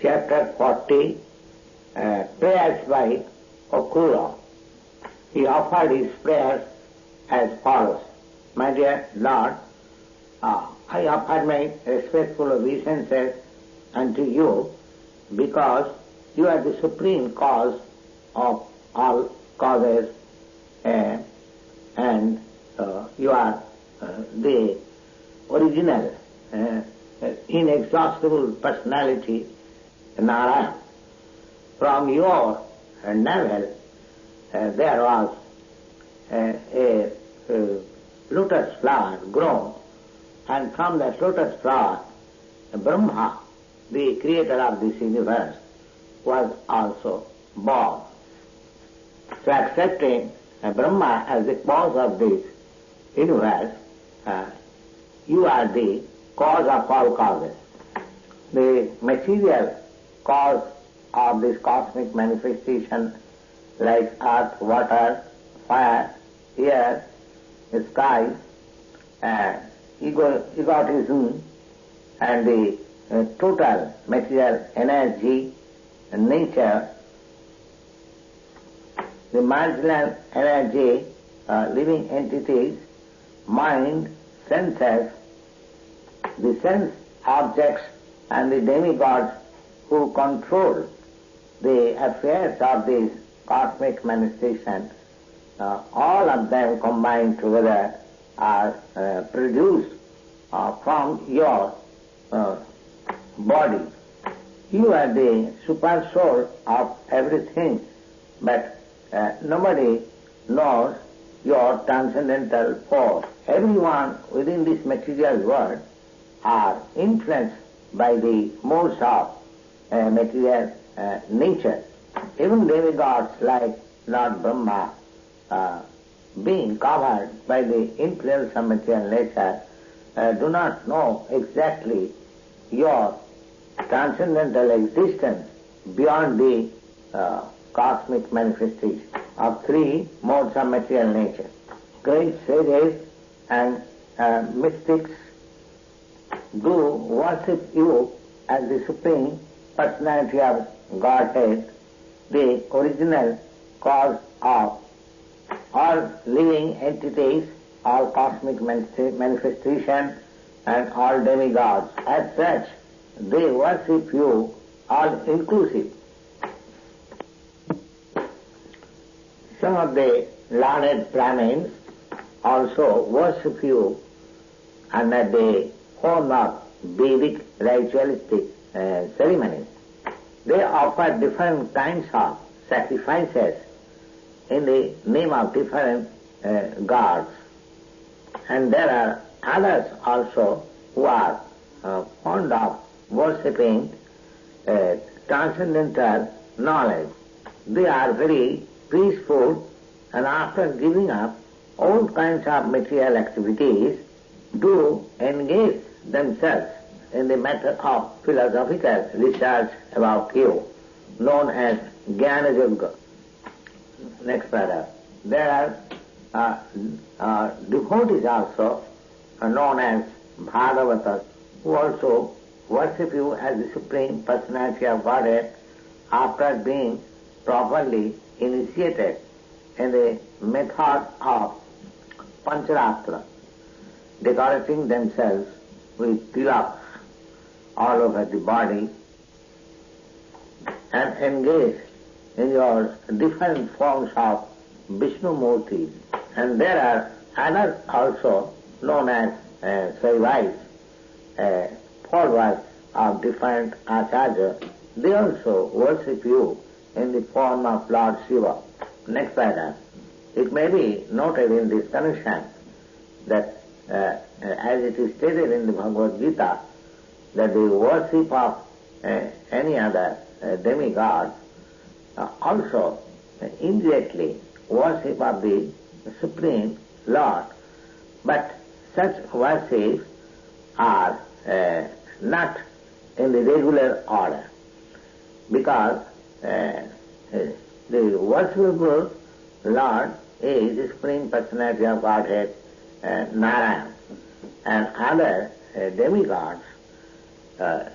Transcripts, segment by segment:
chapter 40, prayers by Akrura. He offered his prayers as follows. My dear Lord, I offer my respectful obeisances unto you because you are the supreme cause of all causes and you are the original, inexhaustible personality, Narayana. From your navel there was a lotus flower grown, and from that lotus flower Brahma, the creator of this universe, was also born. So accepting Brahma as the cause of this universe, you are the cause of all causes. The material cause of this cosmic manifestation, like earth, water, fire, air, sky, egotism, and the total material energy, nature, the marginal energy, living entities, mind, senses, the sense objects, and the demigods who control the affairs of this cosmic manifestation, all of them combined together are produced from your body. You are the super soul of everything, but nobody knows your transcendental force. Everyone within this material world are influenced by the modes of material nature. Even demigods like Lord Brahma, being covered by the influence of material nature, do not know exactly your transcendental existence beyond the cosmic manifestation of three modes of material nature. Great sages and mystics do worship you as the Supreme Personality of Godhead, the original cause of all living entities, all cosmic manifestation, and all demigods. As such, they worship you all inclusive. Some of the learned Brahmins also worship you under the form of Vedic ritualistic ceremonies. They offer different kinds of sacrifices in the name of different gods. And there are others also who are fond of worshipping transcendental knowledge. They are very peaceful, and after giving up all kinds of material activities, do engage themselves in the matter of philosophical research about you, known as Jnana. Next paragraph. There are devotees also, known as Bhagavatas, who also worship you as the Supreme Personality of Godhead after being properly initiated in the method of Pancharatra, decorating themselves with tilaks all over the body and engage in your different forms of Vishnu Murtis. And there are others also known as Saivais, followers of different acharyas. They also worship you in the form of Lord Shiva. Next paragraph. It may be noted in this connection that as it is stated in the Bhagavad Gita, that the worship of any other demigod also indirectly worship of the Supreme Lord, but such worships are not in the regular order, because the worshipable Lord is the Supreme Personality of Godhead, Narayana, and other demigods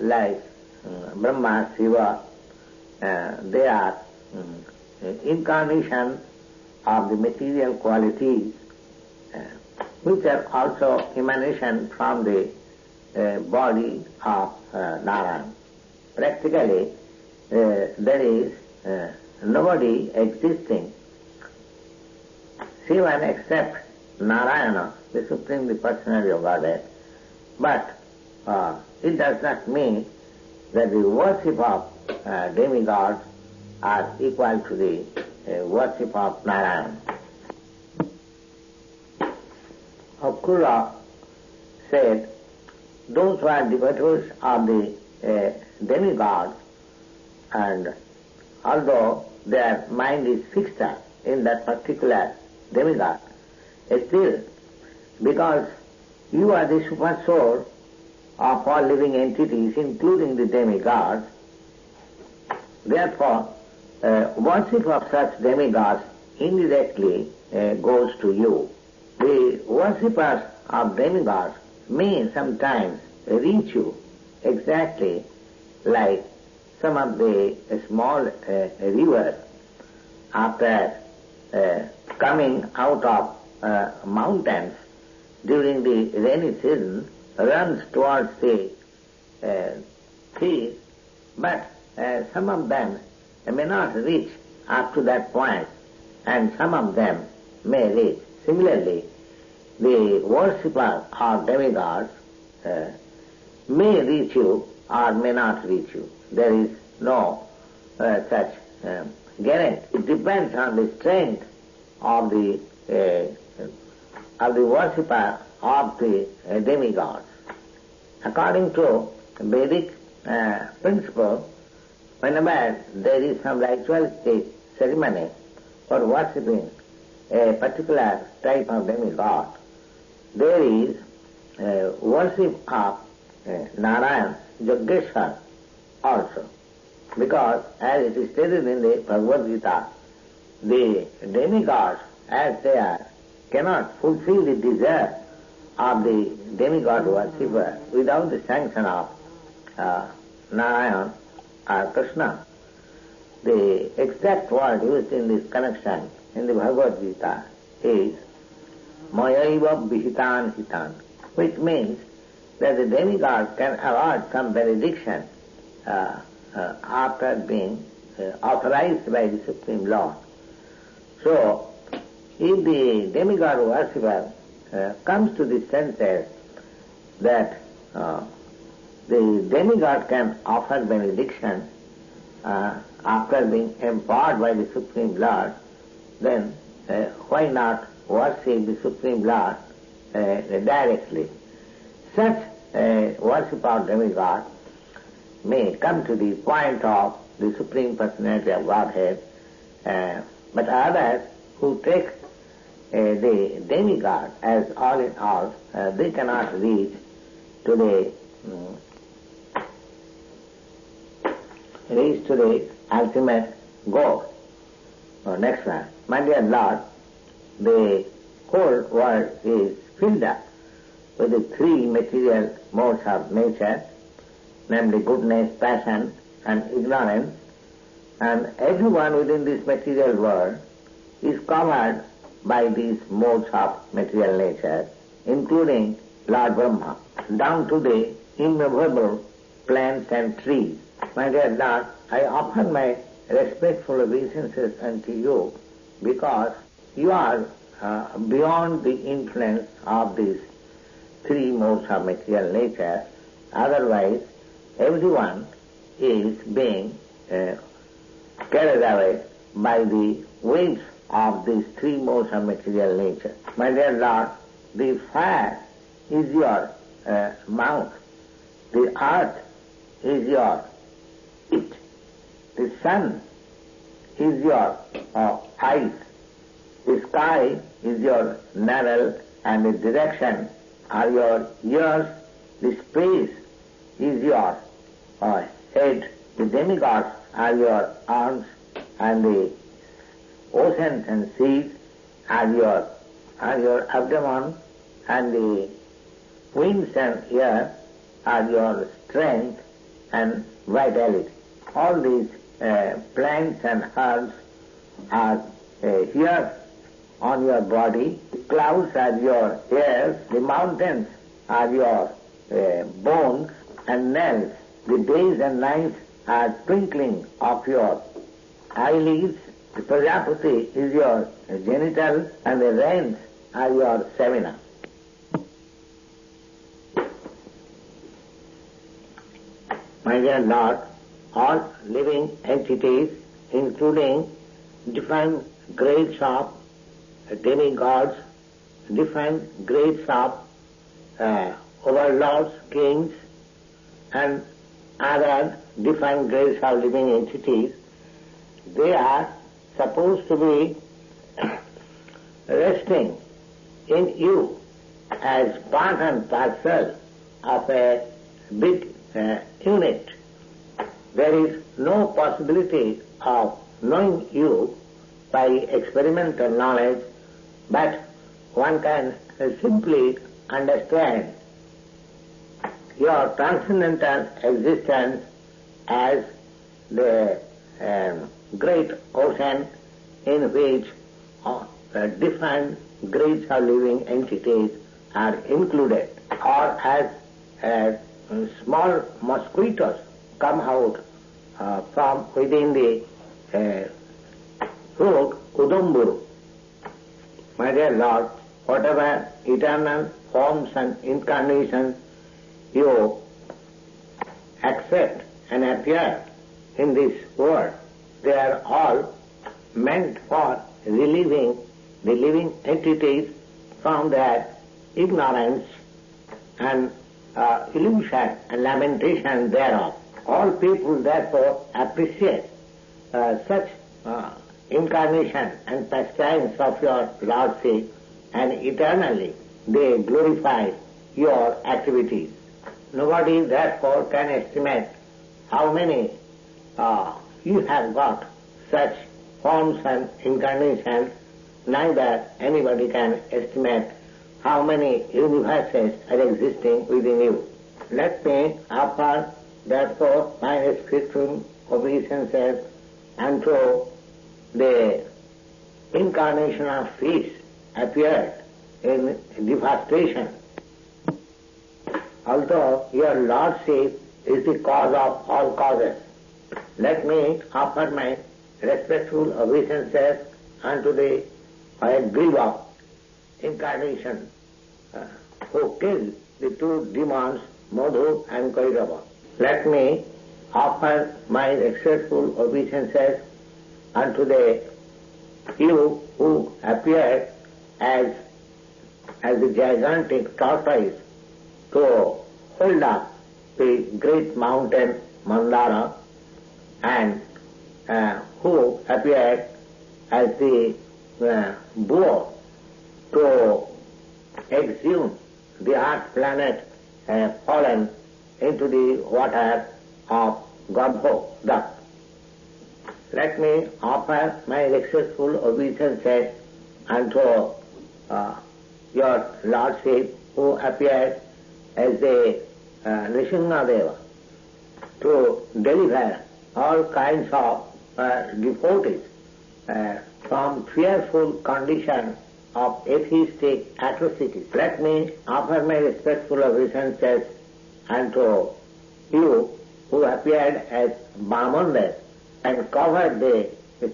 like Brahma, Shiva, they are incarnations of the material qualities, which are also emanation from the body of Narayan. Practically, there is nobody existing, Shiva except Narayana, the Supreme Personality of Godhead, but it does not mean that the worship of demigods are equal to the worship of Narayana. Akrura said, those who are devotees of the demigods, and although their mind is fixed in that particular demigod, still, because you are the super soul of all living entities, including the demigods, therefore worship of such demigods indirectly goes to you. The worshippers of demigods may sometimes reach you exactly like some of the small rivers after coming out of mountains during the rainy season runs towards the sea, but some of them may not reach up to that point, and some of them may reach. Similarly, the worshipper of demigods may reach you or may not reach you. There is no such guarantee. It depends on the strength of the worshipper of the demigods. According to Vedic principle, whenever there is some ritualistic ceremony for worshipping a particular type of demigod, there is worship of Narayan, Yogeshwar also. Because as it is stated in the Bhagavad Gita, the demigods as they are cannot fulfill the desire of the demigod worshipper without the sanction of Narayan or Krishna. The exact word used in this connection in the Bhagavad Gita is Mayaiva Vihitan Hitan, which means that the demigod can award some benediction after being authorized by the Supreme Lord. So, if the demigod worshipper comes to the senses that the demigod can offer benediction after being empowered by the Supreme Lord, then why not worship the Supreme Lord directly? Such worship of demigod may come to the point of the Supreme Personality of Godhead, but others who take the demigod as all in all, they cannot reach to the ultimate goal. Next one. My dear Lord, the whole world is filled up with the three material modes of nature, namely goodness, passion, and ignorance, and everyone within this material world is covered by these modes of material nature, including Lord Brahma, down to the immovable plants and trees. My dear Lord, I offer my respectful obeisances unto you because you are beyond the influence of these three modes of material nature. Otherwise, everyone is being carried away by the waves of these three modes of material nature. My dear Lord, the fire is your mouth, the earth is your feet, the sun is your eyes, the sky is your navel, and the direction are your ears, the space is your head, the demigods are your arms, and the oceans and seas are your abdomen, and the winds and air are your strength, and vitality. All these plants and herbs are here on your body. The clouds are your hairs, the mountains are your bones and nails. The days and nights are twinkling of your eyelids. The Prajapati is your genital, and the rains are your semina. My dear Lord, all living entities, including different grades of demigods, different grades of overlords, kings, and other different grades of living entities, they are supposed to be resting in you as part and parcel of a big unit. There is no possibility of knowing you by experimental knowledge, but one can simply understand your transcendental existence as the great ocean in which different grades of living entities are included, or as small mosquitoes come out from within the root Udumburu. My dear Lord, whatever eternal forms and incarnations you accept and appear in this world, they are all meant for relieving the living entities from their ignorance and illusion and lamentation thereof. All people therefore appreciate such incarnation and pastimes of your Lordship, and eternally they glorify your activities. Nobody therefore can estimate how many you have got such forms and incarnations, neither anybody can estimate how many universes are existing within you. Let me offer therefore my respectful obeisances unto the incarnation of fish appeared in devastation. Although your Lordship is the cause of all causes, let me offer my respectful obeisances unto the Hare incarnation who killed the two demons, Madhu and Kairava. Let me offer my respectful obeisances unto you who appeared as the gigantic tortoise to hold up the great mountain Mandara, and who appeared as the boar to exhume the earth planet fallen into the water of Garbho duct. Let me offer my respectful obeisances unto your Lordship who appeared as the Nrsimhadeva to deliver all kinds of devotees from fearful condition of atheistic atrocities. Let me offer my respectful obeisances unto you who appeared as Brahmanas and covered the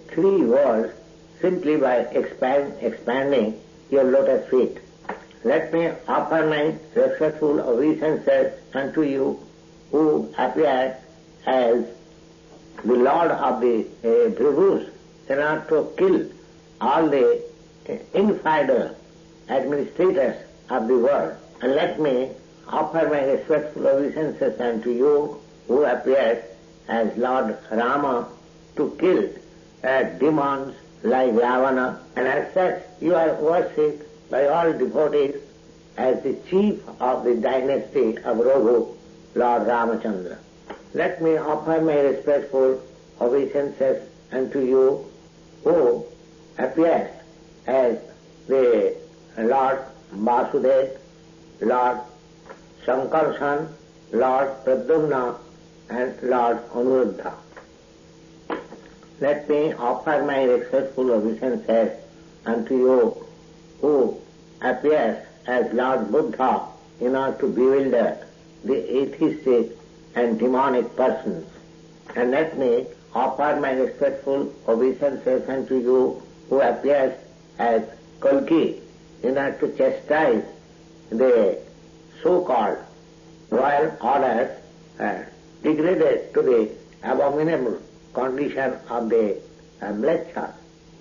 three worlds simply by expanding your lotus feet. Let me offer my respectful obeisances unto you who appeared as the Lord of the Prabhus in order to kill all the infidel administrators of the world. And let me offer my respectful obeisances unto you who appeared as Lord Rama to kill demons like Ravana, and as such you are worshipped by all devotees as the chief of the dynasty of Raghu, Lord Ramachandra. Let me offer my respectful obeisances unto you who appears as the Lord Vasudev, Lord Shankarshan, Lord Pradyumna, and Lord Anuruddha. Let me offer my respectful obeisances unto you who appears as Lord Buddha in order to bewilder the atheistic and demonic persons. And let me offer my respectful obeisances unto you who appears as Kalki in order to chastise the so-called royal orders degraded to the abominable condition of the mlecchas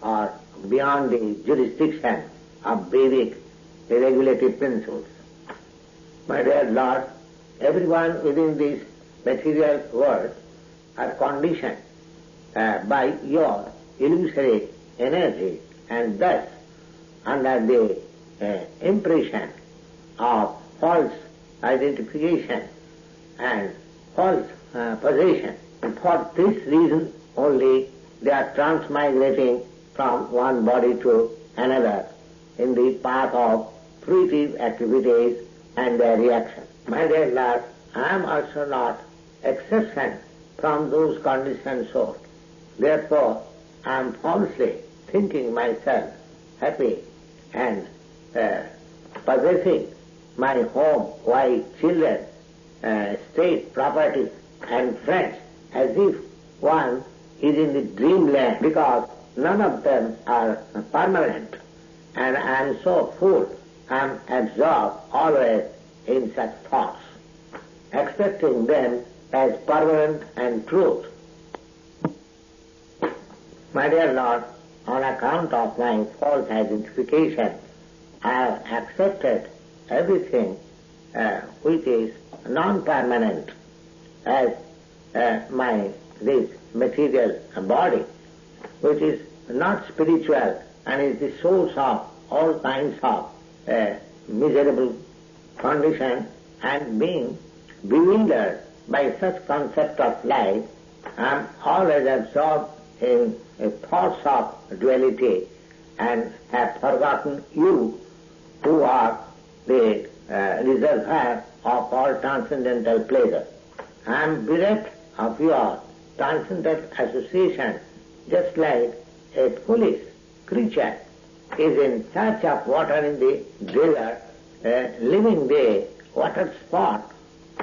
or beyond the jurisdiction of Vedic regulative principles. My dear Lord, everyone within this material world are conditioned by your illusory energy, and thus under the impression of false identification and false possession. And for this reason only they are transmigrating from one body to another in the path of fruitive activities and their reaction. My dear Lord, I am also not exception from those conditioned souls. Therefore, I am falsely thinking myself happy and possessing my home, wife, children, state, property and friends as if one is in the dreamland, because none of them are permanent, and I am so full, I am absorbed always in such thoughts, accepting them as permanent and truth. My dear Lord, on account of my false identification, I have accepted everything which is non-permanent as this material body, which is not spiritual and is the source of all kinds of miserable condition, and being bewildered by such concept of life, I am always absorbed in thoughts of duality and have forgotten you who are the reservoir of all transcendental pleasure. I am bereft of your transcendental association, just like a foolish creature is in search of water in the desert, leaving the water spot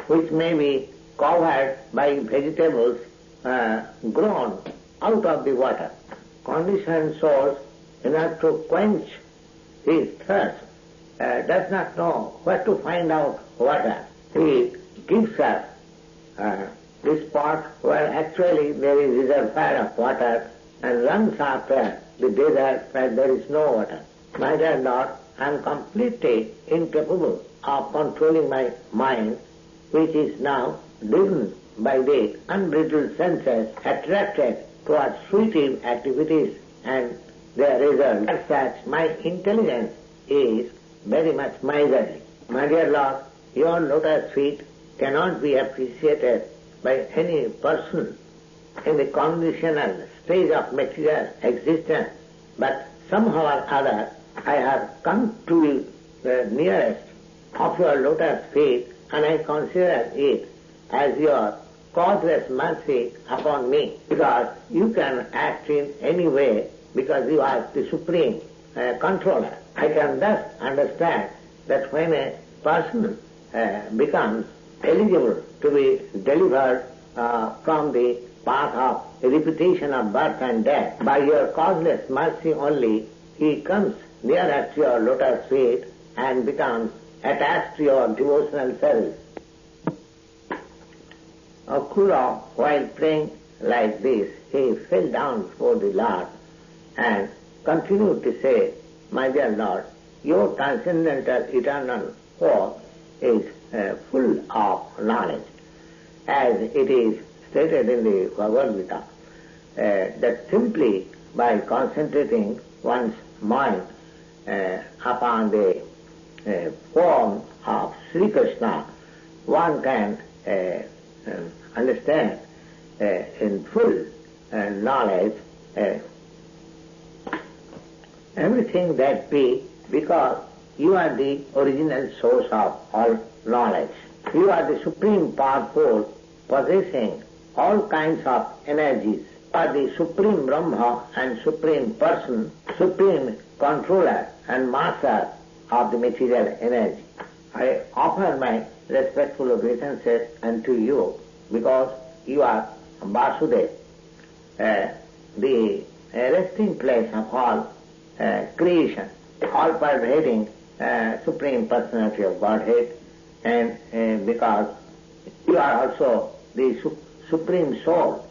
which may be covered by vegetables grown out of the water. Conditioned souls, in order to quench his thirst, does not know where to find out water. He gives us this spot where actually there is reservoir of water and runs after the desert where there is no water. My dear Lord, I am completely incapable of controlling my mind, which is now driven by the unbridled senses attracted towards fruitive activities and their result. As such, my intelligence is very much miserly. My dear Lord, your lotus feet cannot be appreciated by any person in the conditional stage of material existence, but somehow or other I have come to the nearest of your lotus feet, and I consider it as your causeless mercy upon me, because you can act in any way, because you are the supreme controller. I can thus understand that when a person becomes eligible to be delivered from the path of repetition of birth and death, by your causeless mercy only, he comes nearer to your lotus feet and becomes attached to your devotional service. Akrura, while praying like this, he fell down before the Lord and continued to say, my dear Lord, your transcendental eternal force is full of knowledge, as it is stated in the Bhagavad Gita, that simply by concentrating one's mind upon the form of Sri Krishna, one can understand in full knowledge everything that be, because you are the original source of all knowledge. You are the supreme powerful possessing all kinds of energies, are the Supreme Brahma and Supreme Person, Supreme Controller and Master of the material energy. I offer my respectful obeisances unto you because you are Vasudeva, the resting place of all creation, all pervading Supreme Personality of Godhead, and because you are also the Supreme Soul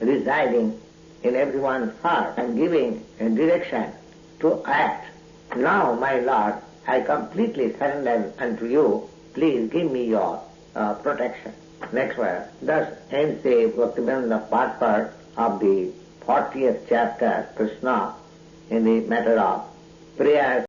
residing in everyone's heart and giving a direction to act. Now, my Lord, I completely surrender unto you. Please give me your protection. Next verse. Thus ends the Bhaktivedanta part of the 40th chapter, Krishna, in the matter of prayer